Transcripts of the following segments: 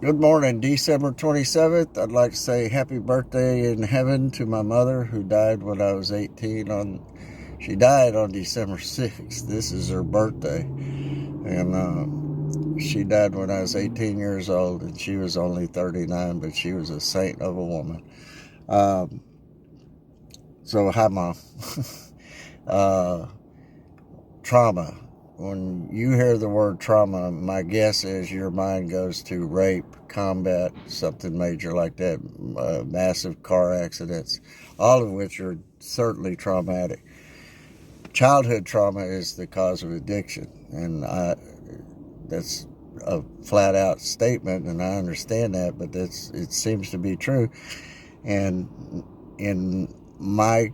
Good morning, December 27th. I'd like to say happy birthday in heaven to my mother who died when I was 18 she died on December 6th. This is her birthday. And she died when I was 18 years old and she was only 39, but she was a saint of a woman. So hi, Mom. Trauma. When you hear the word trauma, my guess is your mind goes to rape, combat, something major like that, massive car accidents, all of which are certainly traumatic. Childhood trauma is the cause of addiction, and that's a flat-out statement, and I understand that, but it seems to be true. And in my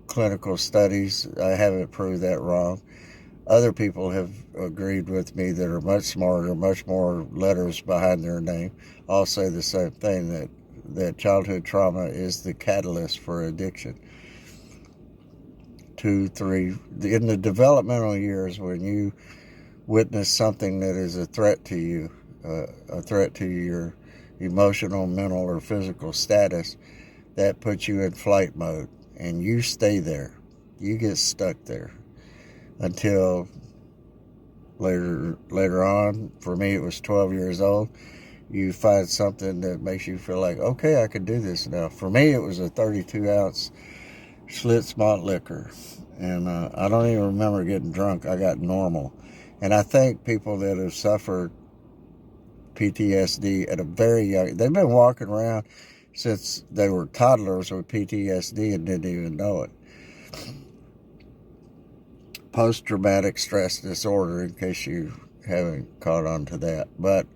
clinical studies, I haven't proved that wrong. Other people have agreed with me that are much smarter, much more letters behind their name, all say the same thing, that childhood trauma is the catalyst for addiction. 2, 3, in the developmental years, when you witness something that is a threat to you, a threat to your emotional, mental, or physical status, that puts you in flight mode, and you stay there. You get stuck there until later on. For me, it was 12 years old. You find something that makes you feel like, okay, I can do this now. For me, it was a 32-ounce Schlitz malt liquor, and I don't even remember getting drunk. I got normal. And I think people that have suffered PTSD at a very young, they've been walking around since they were toddlers with PTSD and didn't even know it. Post-traumatic stress disorder, in case you haven't caught on to that. But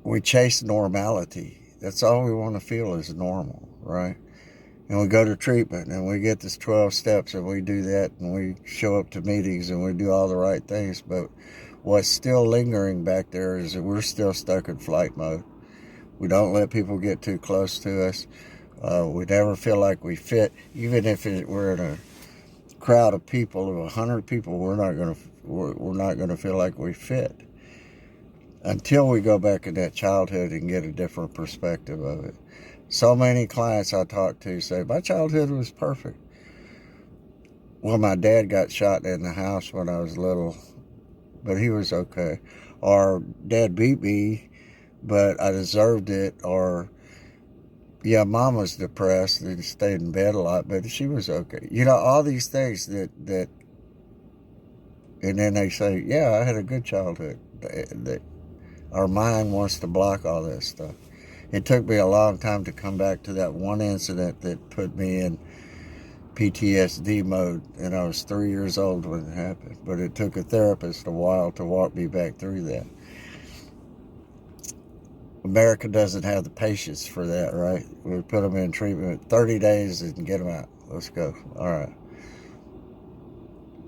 we chase normality. That's all we want to feel is normal, right? And we go to treatment and we get this 12 steps and we do that and we show up to meetings and we do all the right things. But what's still lingering back there is that we're still stuck in flight mode. We don't let people get too close to us. We never feel like we fit. Even if we're in a crowd of people, of 100 people, we're not going to feel like we fit until we go back in that childhood and get a different perspective of it. So many clients I talk to say, my childhood was perfect. Well, my dad got shot in the house when I was little, but he was okay. Or dad beat me, but I deserved it. Or, yeah, mom was depressed and stayed in bed a lot, but she was okay. You know, all these things that and then they say, yeah, I had a good childhood. Our mind wants to block all that stuff. It took me a long time to come back to that one incident that put me in PTSD mode, and I was 3 years old when it happened. But it took a therapist a while to walk me back through that. America doesn't have the patience for that, right? We put them in treatment 30 days and get them out. Let's go. All right.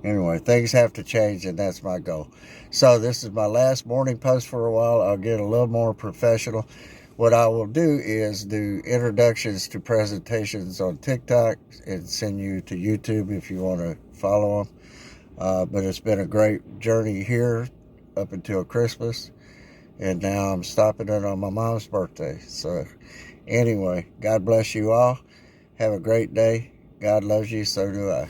Anyway, things have to change, and that's my goal. So this is my last morning post for a while. I'll get a little more professional. What I will do is do introductions to presentations on TikTok and send you to YouTube if you want to follow them. But it's been a great journey here up until Christmas. And now I'm stopping it on my mom's birthday. So anyway, God bless you all. Have a great day. God loves you, so do I.